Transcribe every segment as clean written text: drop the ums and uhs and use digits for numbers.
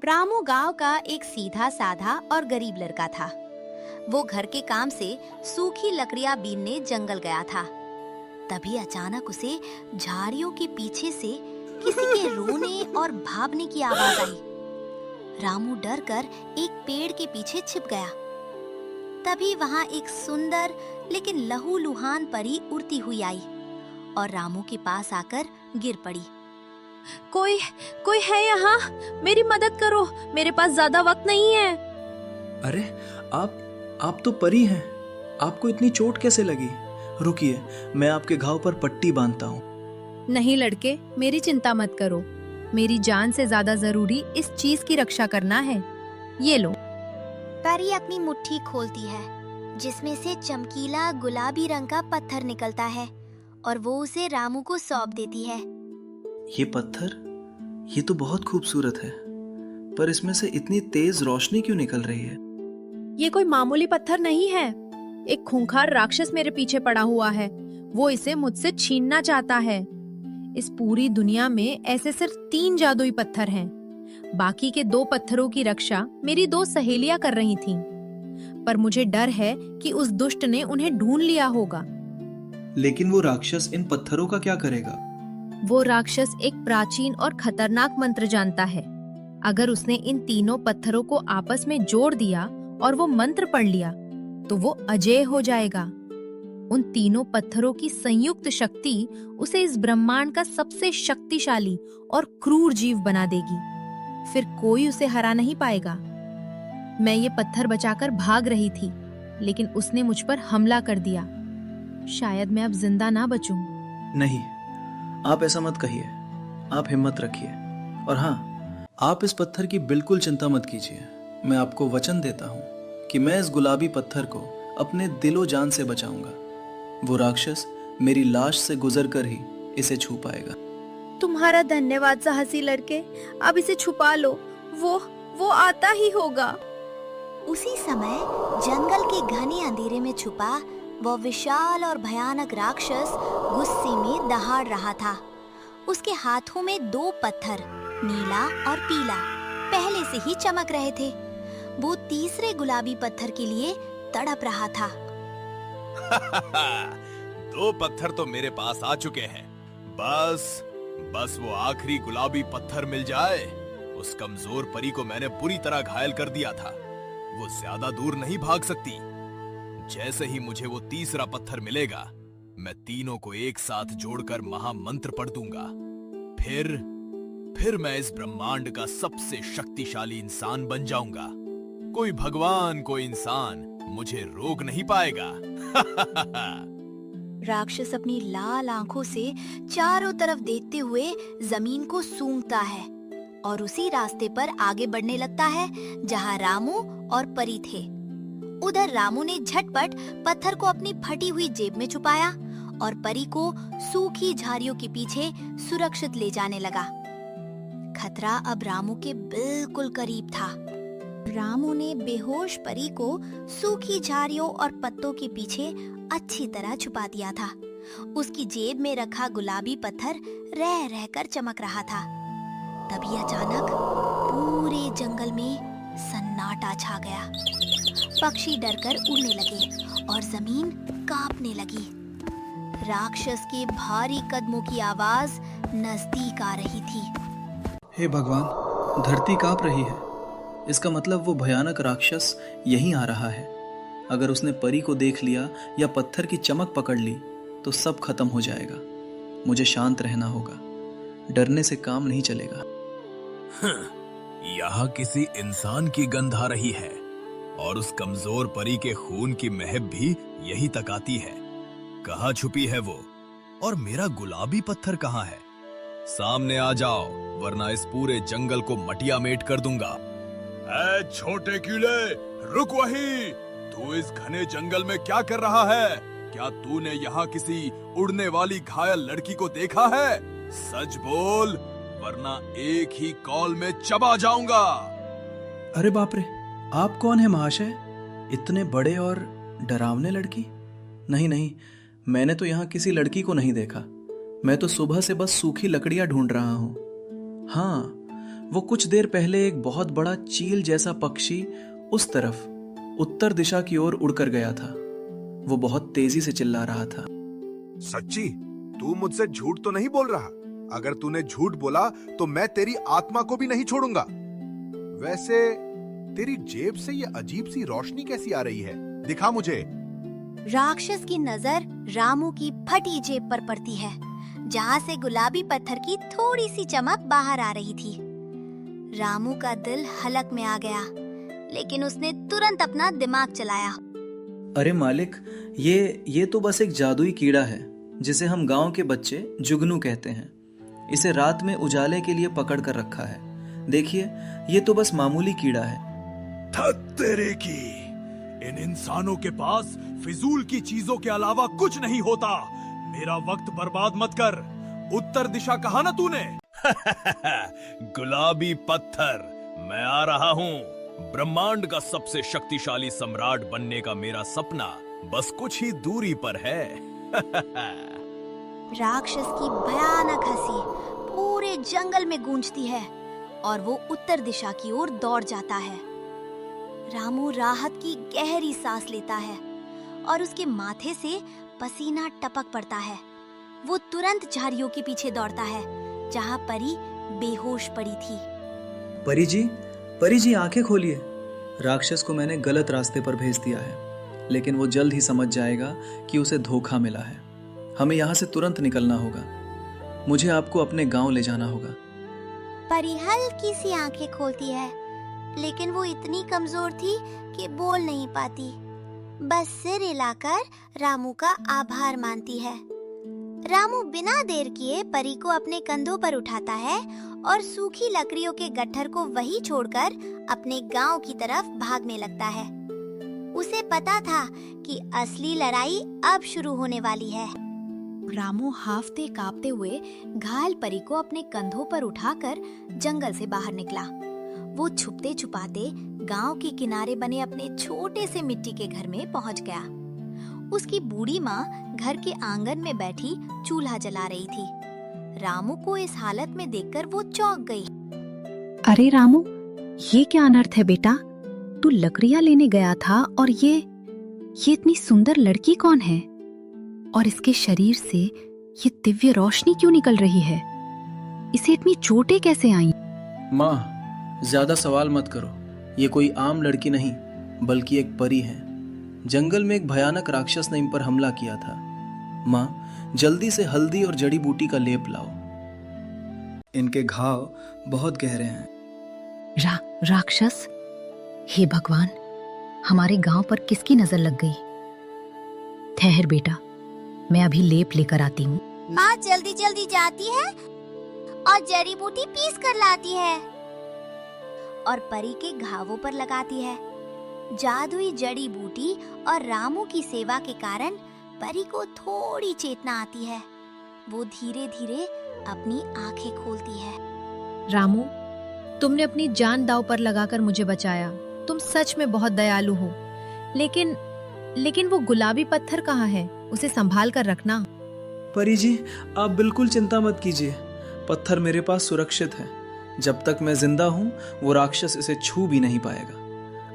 रामू गांव का एक सीधा साधा और गरीब लड़का था। वो घर के काम से सूखी लकड़ियां बीनने जंगल गया था। तभी अचानक उसे झाड़ियों के पीछे से किसी के रोने और भागने की आवाज आई। रामू डर कर एक पेड़ के पीछे छिप गया। तभी वहां एक सुंदर लेकिन लहूलुहान परी उड़ती हुई आई और रामू के पास आकर गिर पड़ी। कोई है यहाँ? मेरी मदद करो, मेरे पास ज्यादा वक्त नहीं है। अरे आप तो परी हैं। आपको इतनी चोट कैसे लगी? रुकिए, मैं आपके घाव पर पट्टी बांधता हूँ। नहीं लड़के, मेरी चिंता मत करो। मेरी जान से ज्यादा जरूरी इस चीज की रक्षा करना है। ये लो। परी अपनी मुट्ठी खोलती है जिसमें से चमकीला गुलाबी रंग का पत्थर निकलता है और वो उसे रामू को सौंप देती है। ये पत्थर, ये तो बहुत खूबसूरत है, पर इसमें से इतनी तेज रोशनी क्यों निकल रही है? ये कोई मामूली पत्थर नहीं है। एक खूंखार राक्षस मेरे पीछे पड़ा हुआ है। वो इसे मुझसे छीनना चाहता है। इस पूरी दुनिया में ऐसे सिर्फ 3 जादुई पत्थर हैं। बाकी के 2 पत्थरों की रक्षा मेरी 2 सहेलियां कर रही थीं। पर मुझे डर है कि उस दुष्ट ने उन्हें ढूंढ लिया होगा। लेकिन वो राक्षस इन पत्थरों का क्या करेगा? वो राक्षस एक प्राचीन और खतरनाक मंत्र जानता है। अगर उसने इन तीनों पत्थरों को आपस में जोड़ दिया और वो मंत्र पढ़ लिया तो वो अजेय हो जाएगा। उन तीनों पत्थरों की संयुक्त शक्ति उसे इस ब्रह्मांड का सबसे शक्तिशाली और क्रूर जीव बना देगी। फिर कोई उसे हरा नहीं पाएगा। मैं ये पत्थर बचाकर भाग रही थी, लेकिन उसने मुझ पर हमला कर दिया। शायद मैं अब जिंदा ना बचूं। नहीं, आप ऐसा मत कहिए। आप हिम्मत रखिए। और हाँ, आप इस पत्थर की बिल्कुल चिंता मत कीजिए। मैं आपको वचन देता हूँ कि मैं इस गुलाबी पत्थर को अपने दिलो जान से बचाऊंगा। वो राक्षस मेरी लाश से गुजर कर ही इसे छू पाएगा। तुम्हारा धन्यवाद साहसी लड़के। अब इसे छुपा लो। वो आता ही होगा। उसी समय जंगल के घने अंधेरे में छुपा वह विशाल और भयानक राक्षस गुस्से में दहाड़ रहा था। उसके हाथों में 2 पत्थर, नीला और पीला, पहले से ही चमक रहे थे। वो तीसरे गुलाबी पत्थर के लिए तड़प रहा था। 2 पत्थर तो मेरे पास आ चुके हैं। बस वो आखिरी गुलाबी पत्थर मिल जाए। उस कमजोर परी को मैंने पूरी तरह घायल कर दिया था। वो ज्यादा दूर नहीं भाग सकती। जैसे ही मुझे वो तीसरा पत्थर मिलेगा, मैं तीनों को एक साथ जोड़कर महामंत्र पढ़ दूंगा। फिर मैं इस ब्रह्मांड का सबसे शक्तिशाली इंसान बन जाऊंगा। कोई भगवान, कोई इंसान मुझे रोक नहीं पाएगा। राक्षस अपनी लाल आंखों से चारों तरफ देखते हुए जमीन को सूंघता है और उसी रास्ते पर आगे बढ़ने लगता है जहां रामू और परी थे। उधर रामू ने झटपट पत्थर को अपनी फटी हुई जेब में छुपाया और परी को सूखी झाड़ियों के पीछे सुरक्षित ले जाने लगा। खतरा अब रामू के बिल्कुल करीब था। रामू ने बेहोश परी को सूखी झाड़ियों और पत्तों के पीछे अच्छी तरह छुपा दिया था। उसकी जेब में रखा गुलाबी पत्थर रह रहकर चमक रहा था। तभी अचानक पूरे जंगल में सन्नाटा छा गया। पक्षी डरकर उड़ने लगे और जमीन कांपने लगी। राक्षस के भारी कदमों की आवाज नजदीक आ रही थी। हे भगवान, धरती कांप रही है। इसका मतलब वो भयानक राक्षस यहीं आ रहा है। अगर उसने परी को देख लिया या पत्थर की चमक पकड़ ली तो सब खत्म हो जाएगा। मुझे शांत रहना होगा। डरने से काम नहीं चलेगा। यहाँ किसी इंसान की गंध आ रही है और उस कमजोर परी के खून की महक भी यहीं तक आती है। कहाँ छुपी है वो? और मेरा गुलाबी पत्थर कहाँ है? सामने आ जाओ, वरना इस पूरे जंगल को मटिया मेट कर दूंगा। ऐ छोटे कीड़े, रुक वहीं। तू इस घने जंगल में क्या कर रहा है? क्या तूने यहाँ किसी उड़ने वाली घायल लड़की को देखा है? सच बोल, वरना एक ही कॉल में चबा जाऊंगा। अरे बाप रे, आप कौन है महाशय? इतने बड़े और डरावने लड़की? नहीं, मैंने तो यहाँ किसी लड़की को नहीं देखा। मैं तो सुबह से बस सूखी लकड़ियां ढूंढ रहा हूँ। हाँ, वो कुछ देर पहले एक बहुत बड़ा चील जैसा पक्षी उस तरफ उत्तर दिशा की ओर उड़कर गया था। वो बहुत तेजी से चिल्ला रहा था। सच्ची? तू मुझसे झूठ तो नहीं बोल रहा? अगर तूने झूठ बोला तो मैं तेरी आत्मा को भी नहीं छोड़ूंगा। वैसे तेरी जेब से ये अजीब सी रोशनी कैसी आ रही है? दिखा मुझे। राक्षस की नजर रामू की फटी जेब पर पड़ती है, जहाँ से गुलाबी पत्थर की थोड़ी सी चमक बाहर आ रही थी। रामू का दिल हलक में आ गया, लेकिन उसने तुरंत अपना दिमाग चलाया। अरे मालिक, ये तो बस एक जादुई कीड़ा है जिसे हम गांव के बच्चे जुगनू कहते हैं। इसे रात में उजाले के लिए पकड़ कर रखा है। देखिए, ये तो बस मामूली कीड़ा है। तेरे की, इन इंसानों के पास फिजूल की चीजों के अलावा कुछ नहीं होता। मेरा वक्त बर्बाद मत कर। उत्तर दिशा कहा ना तूने? गुलाबी पत्थर, मैं आ रहा हूँ। ब्रह्मांड का सबसे शक्तिशाली सम्राट बनने का मेरा सपना बस कुछ ही दूरी पर है। राक्षस की भयानक हंसी पूरे जंगल में गूंजती है और वो उत्तर दिशा की ओर दौड़ जाता है। रामू राहत की गहरी सांस लेता है और उसके माथे से पसीना टपक पड़ता है। वो तुरंत झाड़ियों के पीछे दौड़ता है, जहाँ परी बेहोश पड़ी थी। परी जी आंखें खोलिए। राक्षस को मैंने गलत रास्ते पर भेज दिया है, लेकिन वो जल्द ही समझ जाएगा कि उसे धोखा मिला है। हमें यहाँ से तुरंत निकलना होगा। मुझे आपको अपने गांव ले जाना होगा। परी हल्की सी आंखें खोलती है, लेकिन वो इतनी कमजोर थी कि बोल नहीं पाती। बस सिर हिलाकर रामू का आभार मानती है। रामू बिना देर किए परी को अपने कंधों पर उठाता है और सूखी लकड़ियों के गट्ठर को वहीं छोड़कर अपने गांव की तरफ भागने लगता है। उसे पता था कि असली लड़ाई अब शुरू होने वाली है। रामू हाफते कांपते हुए घायल परी को अपने कंधों पर उठाकर जंगल से बाहर निकला। वो छुपते छुपाते गांव के किनारे बने अपने छोटे से मिट्टी के घर में पहुंच गया। उसकी बूढ़ी माँ घर के आंगन में बैठी चूल्हा जला रही थी। रामू को इस हालत में देखकर वो चौंक गई। अरे रामू, ये क्या अनर्थ है बेटा? तू लकड़ियां लेने गया था और ये इतनी सुंदर लड़की कौन है? और इसके शरीर से ये दिव्य रोशनी क्यों निकल रही है? इसे इतनी चोटें कैसे आई? माँ, ज्यादा सवाल मत करो। ये कोई आम लड़की नहीं, बल्कि एक परी है। जंगल में एक भयानक राक्षस ने इन पर हमला किया था। माँ, जल्दी से हल्दी और जड़ी बूटी का लेप लाओ। इनके घाव बहुत गहरे हैं। राक्षस? हे भगवान, हमारे गांव पर किसकी नजर लग गई? ठहर बेटा, मैं अभी लेप लेकर आती हूँ। माँ जल्दी जल्दी जाती है और जड़ी बूटी पीस कर लाती है और परी के घावों पर लगाती है। जादुई जड़ी बूटी और रामू की सेवा के कारण परी को थोड़ी चेतना आती है। वो धीरे धीरे अपनी आंखें खोलती है। रामू, तुमने अपनी जान दांव पर लगाकर मुझे बचाया। तुम सच में बहुत दयालु हो। लेकिन वो गुलाबी पत्थर कहाँ है? उसे संभाल कर रखना। परी जी, आप बिल्कुल चिंता मत कीजिए। पत्थर मेरे पास सुरक्षित है। जब तक मैं जिंदा हूँ, वो राक्षस इसे छू भी नहीं पाएगा।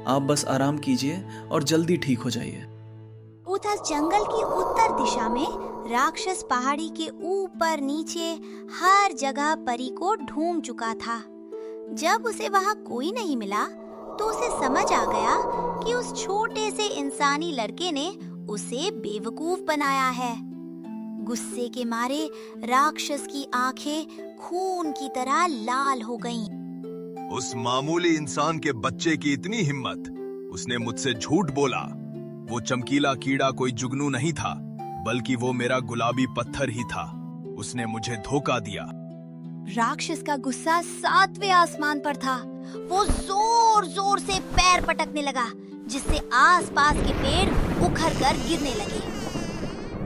आप बस आराम कीजिए और जल्दी ठीक हो जाइए। उधर जंगल की उत्तर दिशा में राक्षस पहाड़ी के ऊपर नीचे हर जगह परी को ढूंढ चुका था। जब उसे वहाँ कोई नहीं मिला, तो उसे समझ आ गया कि उस छोटे से इंसानी लड़के ने उसे बेवकूफ बनाया है। गुस्से के मारे राक्षस की आंखें खून की तरह लाल हो गईं। उस मामूली इंसान के बच्चे की इतनी हिम्मत! उसने मुझसे झूठ बोला। वो चमकीला कीड़ा कोई जुगनू नहीं था, बल्कि वो मेरा गुलाबी पत्थर ही था। उसने मुझे धोखा दिया। राक्षस का गुस्सा 7वें आसमान पर था। वो जोर जोर से पैर पटकने लगा, जिससे आसपास के पेड़ उखड़ कर गिरने लगे।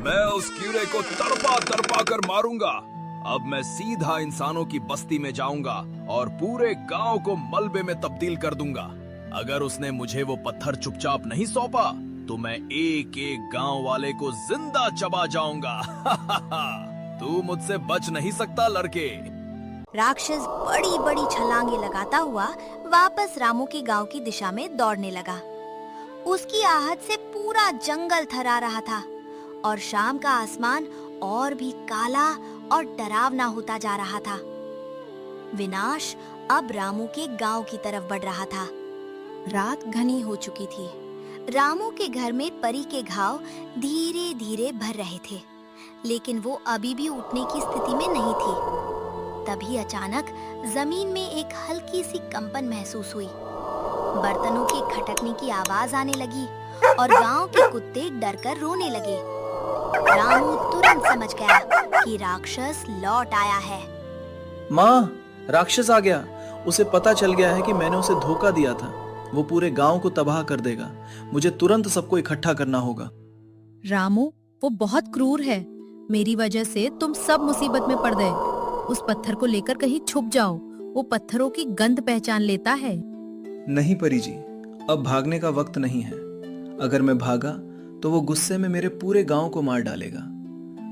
मैं उस कीड़े को तड़पा तड़पा कर मारूंगा। अब मैं सीधा इंसानों की बस्ती में जाऊंगा और पूरे गांव को मलबे में तब्दील कर दूंगा। अगर उसने मुझे वो पत्थर चुपचाप नहीं सौंपा, तो मैं एक एक गांव वाले को जिंदा चबा जाऊंगा। तू मुझसे बच नहीं सकता लड़के। राक्षस बड़ी बड़ी छलांगे लगाता हुआ वापस रामू के गांव की दिशा में दौड़ने लगा। उसकी आहट से पूरा जंगल थर्रा रहा था और शाम का आसमान और भी काला और डरावना होता जा रहा था। विनाश अब रामू के गांव की तरफ बढ़ रहा था। रात घनी हो चुकी थी। रामू के घर में परी के घाव धीरे धीरे भर रहे थे, लेकिन वो अभी भी उठने की स्थिति में नहीं थी। तभी अचानक जमीन में एक हल्की सी कंपन महसूस हुई। बर्तनों के खटकने की आवाज आने लगी और गांव के कुत्ते डरकर रोने लगे। रामू तुरंत समझ गया कि राक्षस लौट आया है। माँ, राक्षस आ गया। उसे पता चल गया है कि मैंने उसे धोखा दिया था। वो पूरे गांव को तबाह कर देगा। मुझे तुरंत सबको इकट्ठा करना होगा। रामू, वो बहुत क्रूर है। मेरी वजह से तुम सब मुसीबत में पड़ गए। उस पत्थर को लेकर कहीं छुप जाओ। वो पत्थरों की गंध पहचान लेता है। नहीं परी जी, अब भागने का वक्त नहीं है। अगर मैं भागा तो वो गुस्से में मेरे पूरे गांव को मार डालेगा।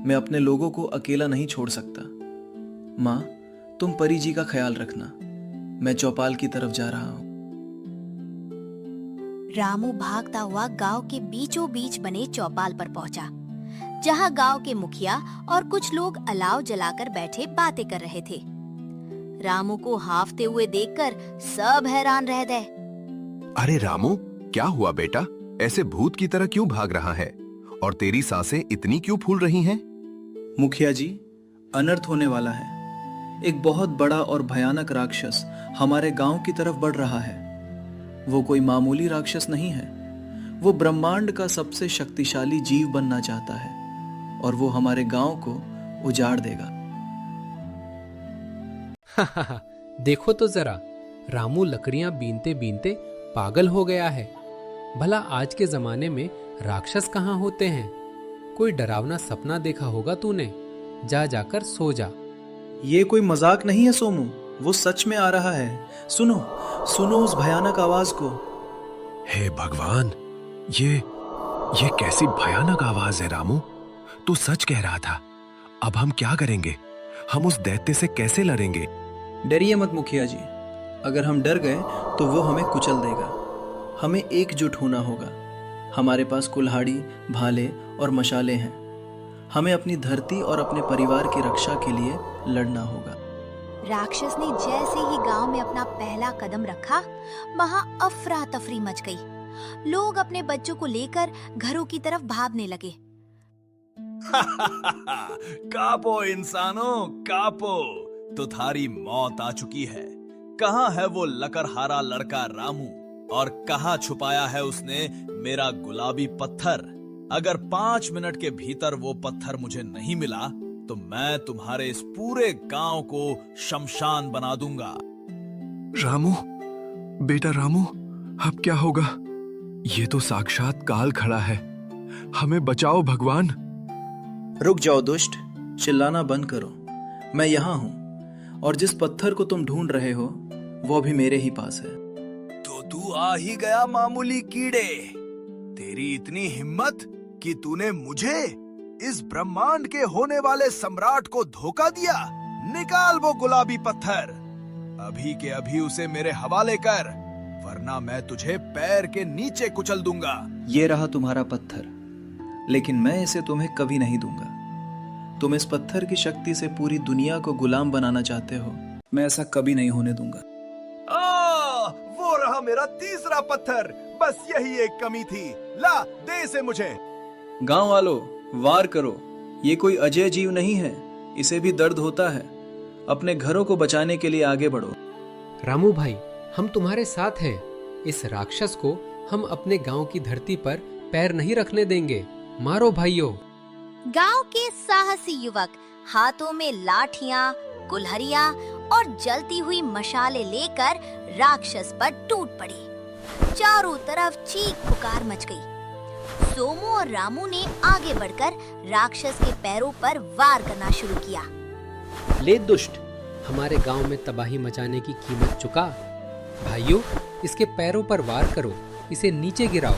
मैं अपने लोगों को अकेला नहीं छोड़ सकता। माँ, तुम परी जी का ख्याल रखना। मैं चौपाल की तरफ जा रहा हूँ। रामू भागता हुआ गांव के बीचों बीच बने चौपाल पर पहुंचा, जहां गांव के मुखिया और कुछ लोग अलाव जलाकर बैठे बातें कर रहे थे। रामू को हाफते हुए देखकर सब हैरान रह गए। अरे रामू, क्या हुआ बेटा? ऐसे भूत की तरह क्यों भाग रहा है? और तेरी सांसें इतनी क्यों फूल रही हैं? मुखिया जी, अनर्थ होने वाला है। एक बहुत बड़ा और भयानक राक्षस हमारे गांव की तरफ बढ़ रहा है। वो कोई मामूली राक्षस नहीं है। वो ब्रह्मांड का सबसे शक्तिशाली जीव बनना चाहता है और वो हमारे गांव को उजाड़ देगा। देखो तो जरा, रामू लकड़ियां बीनते बीनते पागल हो गया है। भला आज के जमाने में राक्षस कहाँ होते हैं? कोई डरावना सपना देखा होगा तूने। जा जाकर सो जा। ये कोई मजाक नहीं है सोमू, वो सच में आ रहा है। सुनो, सुनो उस भयानक आवाज को। हे भगवान, ये कैसी भयानक आवाज है रामू? तू सच कह रहा था। अब हम क्या करेंगे? हम उस दैत्य से कैसे लड़ेंगे? डरिए मत मुखिया जी। अगर हम डर गए तो वो हमें कुचल देगा। हमें एकजुट होना होगा। हमारे पास कुल्हाड़ी, भाले और मशाले हैं। हमें अपनी धरती और अपने परिवार की रक्षा के लिए लड़ना होगा। राक्षस ने जैसे ही गांव में अपना पहला कदम रखा, वहां अफरा तफरी मच गई। लोग अपने बच्चों को लेकर घरों की तरफ भागने लगे। कापो इंसानों, कापो। तुम्हारी मौत आ चुकी है। कहाँ है वो लकड़हारा लड़का रामू? और कहाँ छुपाया है उसने मेरा गुलाबी पत्थर? अगर 5 मिनट के भीतर वो पत्थर मुझे नहीं मिला तो मैं तुम्हारे इस पूरे गांव को शमशान बना दूंगा। रामू, बेटा रामू, अब क्या होगा? ये तो साक्षात काल खड़ा है। हमें बचाओ भगवान। रुक जाओ दुष्ट, चिल्लाना बंद करो। मैं यहाँ हूँ और जिस पत्थर को तुम ढूंढ रहे हो वो भी मेरे ही पास है। तो तू आ ही गया मामूली कीड़े। तेरी इतनी हिम्मत कि तूने मुझे, इस ब्रह्मांड के होने वाले सम्राट को धोखा दिया। निकाल वो गुलाबी पत्थर। अभी के अभी उसे मेरे हवाले कर, वरना मैं तुझे पैर के नीचे कुचल दूंगा। ये रहा तुम्हारा पत्थर, लेकिन मैं इसे तुम्हें कभी नहीं दूंगा। तुम इस पत्थर की शक्ति से पूरी दुनिया को गुलाम बनाना चाहते हो। मैं ऐसा कभी नहीं होने दूंगा। वो रहा मेरा तीसरा पत्थर। बस यही एक कमी थी। ला, दे इसे मुझे। गांव वालों, वार करो। ये कोई अजय जीव नहीं है। इसे भी दर्द होता है। अपने घरों को बचाने के लिए आगे बढ़ो। रामू भाई, हम तुम्हारे साथ हैं। इस राक्षस को हम अपने गांव की धरती पर पैर नहीं रखने देंगे। मारो भाइयों। गांव के साहसी युवक हाथों में लाठियां, कुल्हाड़ियां और जलती हुई मशाले लेकर राक्षस पर टूट पड़े। चारों तरफ चीख पुकार मच गई। सोमू और रामू ने आगे बढ़कर राक्षस के पैरों पर वार करना शुरू किया। ले दुष्ट, हमारे गांव में तबाही मचाने की कीमत चुका। भाइयों, इसके पैरों पर वार करो, इसे नीचे गिराओ।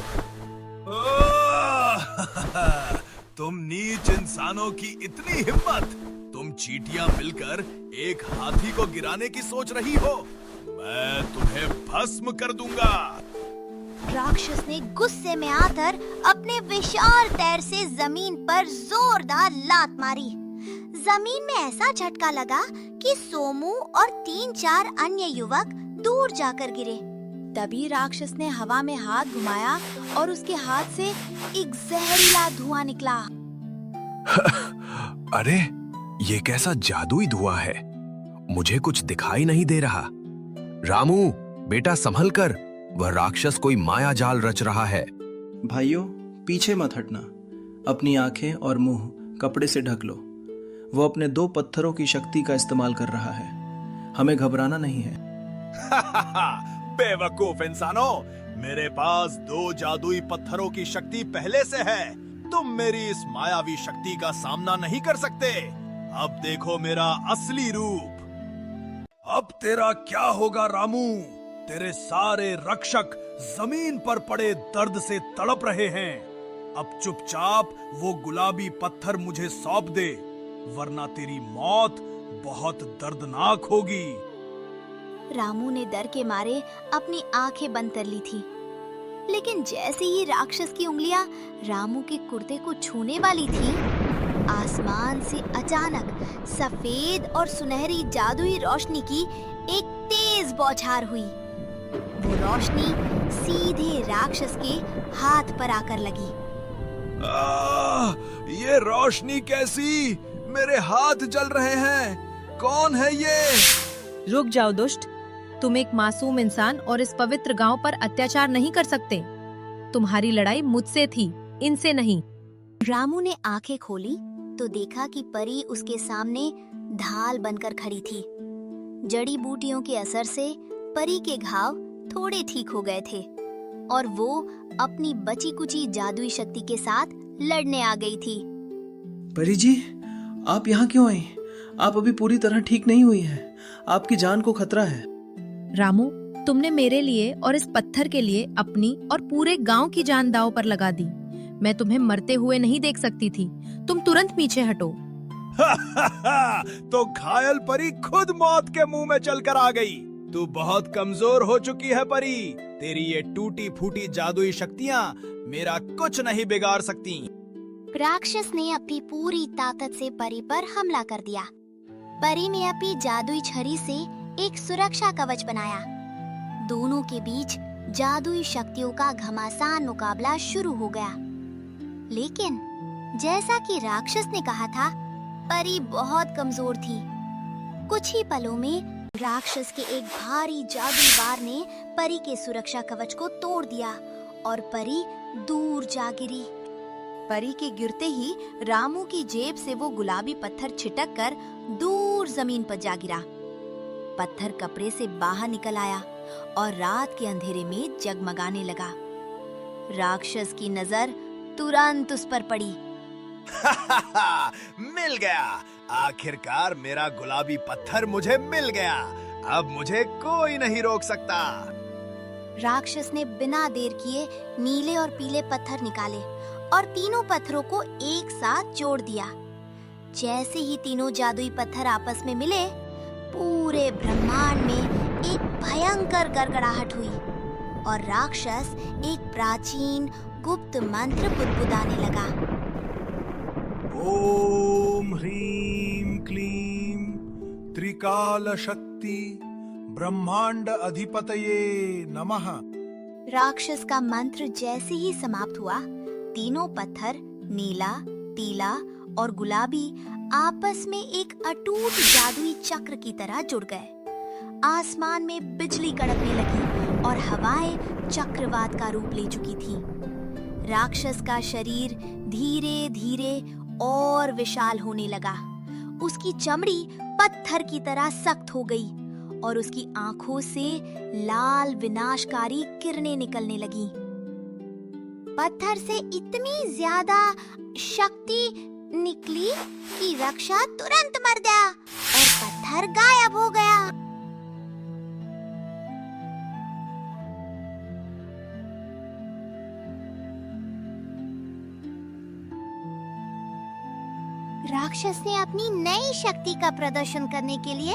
तुम नीच इंसानों की इतनी हिम्मत! तुम चींटियां मिलकर एक हाथी को गिराने की सोच रही हो? मैं तुम्हें भस्म कर दूंगा। राक्षस ने गुस्से में आकर अपने विशाल पैर से जमीन पर जोरदार लात मारी। जमीन में ऐसा झटका लगा कि सोमू और 3-4 अन्य युवक दूर जाकर गिरे। तभी राक्षस ने हवा में हाथ घुमाया और उसके हाथ से एक जहरीला धुआं निकला। अरे, ये कैसा जादुई धुआं है? मुझे कुछ दिखाई नहीं दे रहा। रामू, बेटा संभल कर, वह राक्षस कोई माया जाल रच रहा है। भाइयों, पीछे मत हटना। अपनी आंखें और मुंह कपड़े से ढक लो। वो अपने 2 पत्थरों की शक्ति का इस्तेमाल कर रहा है। हमें घबराना नहीं है। बेवकूफ इंसानों, मेरे पास 2 जादुई पत्थरों की शक्ति पहले से है। तुम मेरी इस मायावी शक्ति का सामना नहीं कर सकते। अब देखो मेरा असली रूप। अब तेरा क्या होगा रामू? तेरे सारे रक्षक जमीन पर पड़े दर्द से तड़प रहे हैं। अब चुपचाप वो गुलाबी पत्थर मुझे सौंप दे, वरना तेरी मौत बहुत दर्दनाक होगी। रामू ने डर के मारे अपनी आंखें बंद कर ली थी, लेकिन जैसे ही राक्षस की उंगलियां रामू के कुर्ते को छूने वाली थी, आसमान से अचानक सफेद और सुनहरी जादुई रोशनी की एक तेज बौछार हुई। वो रोशनी सीधे राक्षस के हाथ पर आकर लगी। ये रोशनी कैसी? मेरे हाथ जल रहे हैं। कौन है ये? रुक जाओ दुष्ट, तुम एक मासूम इंसान और इस पवित्र गांव पर अत्याचार नहीं कर सकते। तुम्हारी लड़ाई मुझसे थी, इनसे नहीं। रामू ने आंखें खोली तो देखा कि परी उसके सामने ढाल बनकर खड़ी थी। जड़ी बूटियों के असर से परी के घाव थोड़े ठीक हो गए थे और वो अपनी बची कुची जादुई शक्ति के साथ लड़ने आ गई थी। परी जी, आप यहाँ क्यों आई? आप अभी पूरी तरह ठीक नहीं हुई हैं। आपकी जान को खतरा है। रामू, तुमने मेरे लिए और इस पत्थर के लिए अपनी और पूरे गांव की जान दांव पर लगा दी। मैं तुम्हें मरते हुए नहीं देख सकती थी। तुम तुरंत पीछे हटो। तो घायल परी खुद मौत के मुंह में चलकर आ गई। तू बहुत कमजोर हो चुकी है परी। तेरी ये टूटी फूटी जादुई शक्तियाँ मेरा कुछ नहीं बिगाड़ सकती। राक्षस ने अपनी पूरी ताकत से परी पर हमला कर दिया। परी ने अपनी जादुई छड़ी से एक सुरक्षा कवच बनाया। दोनों के बीच जादुई शक्तियों का घमासान मुकाबला शुरू हो गया। लेकिन जैसा कि राक्षस ने कहा था, परी बहुत कमजोर थी। कुछ ही पलों में राक्षस के एक भारी जादुई वार ने परी के सुरक्षा कवच को तोड़ दिया और परी दूर जा गिरी। परी के गिरते ही रामू की जेब से वो गुलाबी पत्थर छिटक कर दूर जमीन पर जा गिरा। पत्थर कपड़े से बाहर निकल आया और रात के अंधेरे में जगमगाने लगा। राक्षस की नजर तुरंत उस पर पड़ी। मिल गया। आखिरकार मेरा गुलाबी पत्थर मुझे मिल गया। अब मुझे कोई नहीं रोक सकता। राक्षस ने बिना देर किए नीले और पीले पत्थर निकाले और तीनों पत्थरों को एक साथ जोड़ दिया। जैसे ही तीनों जादुई पत्थर आपस में मिले, पूरे ब्रह्मांड में एक भयंकर गड़गड़ाहट हुई और राक्षस एक प्राचीन गुप्त मंत्र बुदबुदाने लगा। ओम ह्रीम क्लीम त्रिकाल शक्ति ब्रह्मांड अधिपतये नमः। राक्षस का मंत्र जैसे ही समाप्त हुआ, तीनों पत्थर नीला, पीला और गुलाबी आपस में एक अटूट जादुई चक्र की तरह जुड़ गए। आसमान में बिजली कड़कने लगी और हवाएं चक्रवात का रूप ले चुकी थी। राक्षस का शरीर धीरे धीरे और विशाल होने लगा। उसकी चमड़ी पत्थर की तरह सख्त हो गई और उसकी आंखों से लाल विनाशकारी किरणें निकलने लगी। पत्थर से इतनी ज्यादा शक्ति निकली कि रक्षा तुरंत मर गया और पत्थर गायब हो गया। राक्षस ने अपनी नई शक्ति का प्रदर्शन करने के लिए